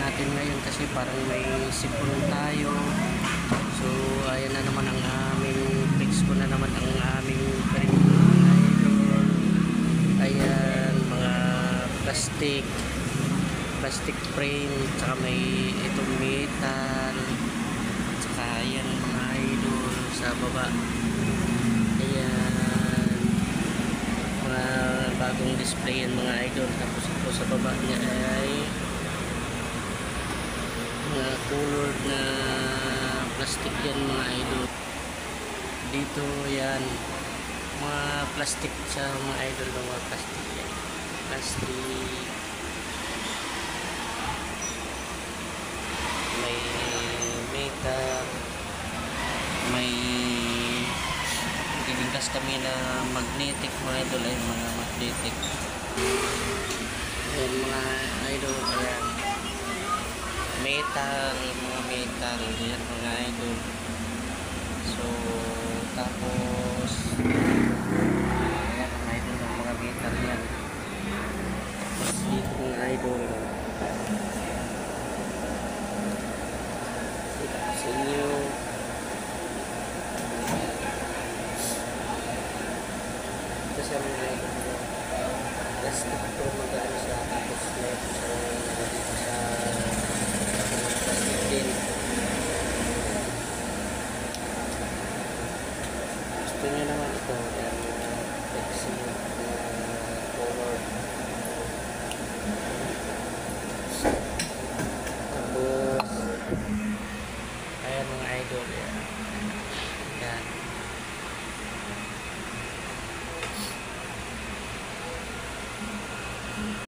natin ngayon kasi parang may sipon tayo. So ayan na naman ang aming fix ko na naman ang aming frame mga idol. Ayan mga plastic frame, tsaka may itong metal, tsaka ayan mga idol sa baba. Ayan mga bagong display yan mga idol. Tapos ito sa baba niya ay mga colored na plastic yan mga idol. Dito yan mga plastic sa mga idol ng mga plastic yan. Plastic may metal, may gigintas kami na magnetic mga idol. Ay mga magnetic ayan mga idol. Ayan metal, mga metal yan mga idol. So tapos ayan mga idol ng mga metal yan. Tapos dito mga idol sa inyo ito sa mga idol plastic to, magkano siya. Tapos meron sa